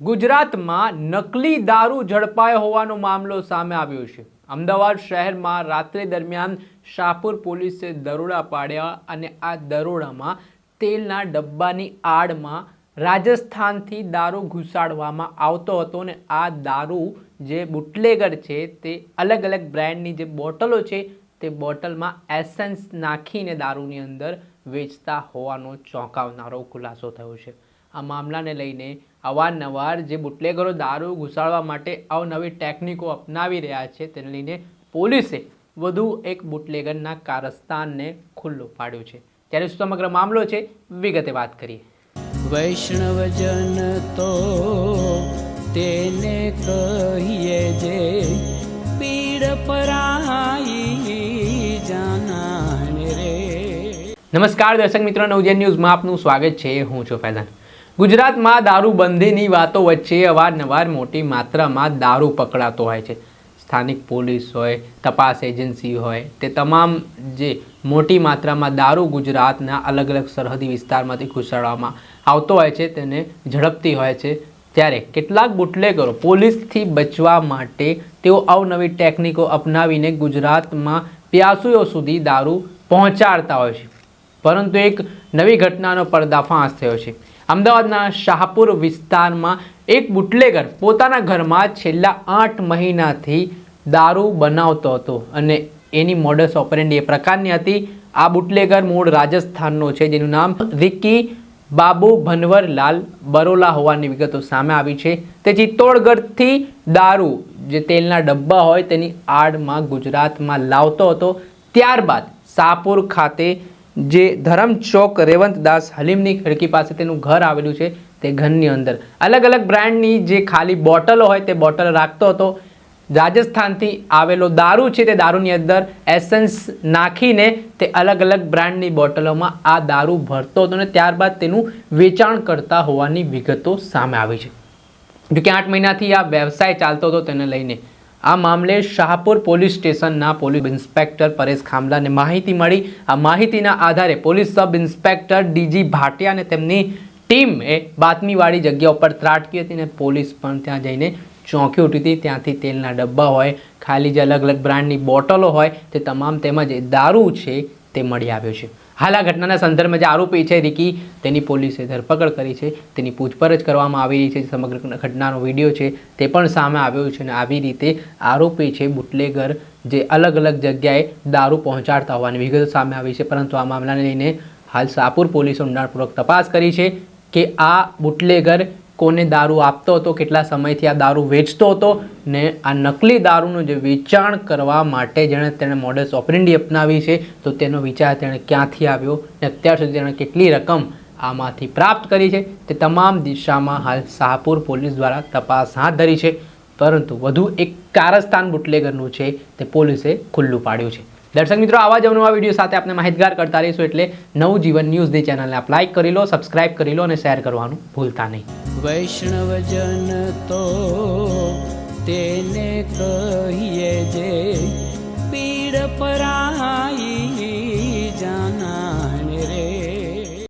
ગુજરાતમાં નકલી દારૂ ઝડપાયો હોવાનો મામલો સામે આવ્યો છે। અમદાવાદ શહેરમાં રાત્રિ દરમિયાન શાહપુર પોલીસે દરોડા પાડ્યા અને આ દરોડામાં તેલના ડબ્બાની આડમાં રાજસ્થાનથી દારૂ ઘુસાડવામાં આવતો હતો અને આ દારૂ જે બુટલેગર છે તે અલગ અલગ બ્રાન્ડની જે બોટલો છે તે બોટલમાં એસેન્સ નાખીને દારૂની અંદર વેચતા હોવાનો ચોંકાવનારો ખુલાસો થયો છે। આ મામલાને લઈને અવારનવાર જે બુટલેગરો દારૂ ઘુસાડવા માટે અવનવી ટેકનિકો અપનાવી રહ્યા છે તેને લઈને પોલીસે વધુ એક બુટલેગરના કારસ્તાનને ખુલ્લું પાડ્યું છે। ત્યારે સમગ્ર મામલો છે, વિગતે વાત કરીએ। વૈષ્ણવજન તો તેને કહીએ જે પીડ પરાઈ જાનાને રે। નમસ્કાર દર્શક મિત્રો, નવજીવન ન્યૂઝમાં આપનું સ્વાગત છે। હું છું ફૈઝાન। ગુજરાતમાં દારૂબંધીની વાતો વચ્ચે અવારનવાર મોટી માત્રામાં દારૂ પકડાતો હોય છે। સ્થાનિક પોલીસ હોય, તપાસ એજન્સી હોય, તે તમામ જે મોટી માત્રામાં દારૂ ગુજરાતના અલગ અલગ સરહદી વિસ્તારમાંથી ઘુસાડવામાં આવતો હોય છે તેને ઝડપતી હોય છે। ત્યારે કેટલાક બુટલેગરો પોલીસથી બચવા માટે તેઓ અવનવી ટેકનિકો અપનાવીને ગુજરાતમાં પ્યાસુઓ સુધી દારૂ પહોંચાડતા હોય છે, પરંતુ એક નવી ઘટનાનો પર્દાફાશ થયો છે। અમદાવાદના શાહપુર વિસ્તારમાં એક બુટલેગર પોતાના ઘરમાં છેલ્લા 8 મહિનાથી દારૂ બનાવતો હતો અને એની મોડસ ઓપરેન્ડી એ પ્રકારની હતી। આ બુટલેગર મૂળ રાજસ્થાનનો છે, જેનું નામ રિકી બાબુ ભનવરલાલ બરોલા હોવાની વિગતો સામે આવી છે। તે ચિત્તોડગઢથી દારૂ જે તેલના ડબ્બા હોય તેની આડમાં ગુજરાતમાં લાવતો હતો। ત્યારબાદ શાહપુર ખાતે જે ધરમ ચોક રેવંતદાસ હલીમની ખડકી પાસે તેનું ઘર આવેલું છે, તે ઘરની અંદર અલગ અલગ બ્રાન્ડની જે ખાલી બોટલો હોય તે બોટલ રાખતો હતો। રાજસ્થાનથી આવેલો દારૂ છે તે દારૂની અંદર એસેન્સ નાખીને તે અલગ અલગ બ્રાન્ડની બોટલોમાં આ દારૂ ભરતો હતો અને ત્યારબાદ તેનું વેચાણ કરતા હોવાની વિગતો સામે આવી છે। જો કે 8 મહિનાથી આ વ્યવસાય ચાલતો હતો તેને લઈને આ મામલે શાહપુર પોલીસ સ્ટેશનના પોલીસ ઇન્સ્પેક્ટર પરેશ ખામલાને માહિતી મળી। આ માહિતીના આધારે police sub inspector DG Bhatia અને તેમની ટીમે બાતમીવાળી જગ્યા ઉપર ત્રાટકી હતી અને પોલીસ પણ ત્યાં જઈને ચોંકી ઉઠી હતી। ત્યાંથી તેલના ડબ્બા હોય, ખાલી જે અલગ અલગ બ્રાન્ડની બોટલો હોય તે તમામ તેમજ દારૂ છે તે મળી આવ્યો છે। હાલ આ ઘટનાના સંદર્ભમાં જે આરોપી છે રિકી, તેની પોલીસે ધરપકડ કરી છે, તેની પૂછપરછ કરવામાં આવી રહી છે। સમગ્ર ઘટનાનો વિડીયો છે તે પણ સામે આવ્યો છે અને આવી રીતે આરોપી છે બુટલેગર જે અલગ અલગ જગ્યાએ દારૂ પહોંચાડતા હોવાની વિગતો સામે આવી છે। પરંતુ આ મામલાને લઈને હાલ શાહપુર પોલીસે ઊંડાણપૂર્વક તપાસ કરી છે કે આ બુટલેગર કોને દારૂ આપતો હતો, કેટલા સમયથી આ દારૂ વેચતો હતો ને આ નકલી દારૂનું જે વેચાણ કરવા માટે જેણે તેણે મોડસ ઓપરેન્ડી અપનાવી છે તો તેનો વિચાર તેણે ક્યાંથી આવ્યો ને અત્યાર સુધી તેણે કેટલી રકમ આમાંથી પ્રાપ્ત કરી છે તે તમામ દિશામાં હાલ શાહપુર પોલીસ દ્વારા તપાસ હાથ ધરી છે। પરંતુ વધુ એક કારસ્તાન બુટલેગરનું છે તે પોલીસે ખુલ્લું પાડ્યું છે। દર્શક મિત્રો, આવા જ અવનવા વિડીયો સાથે આપણે માહિતગાર કરતા રહીશું, એટલે નવજીવન ન્યૂઝની ચેનલને આપ લાઈક કરી લો, સબસ્ક્રાઇબ કરી લો અને શેર કરવાનું ભૂલતા નહીં। વૈષ્ણવજન તો તેને કહીએ જે પીડ પરાઈ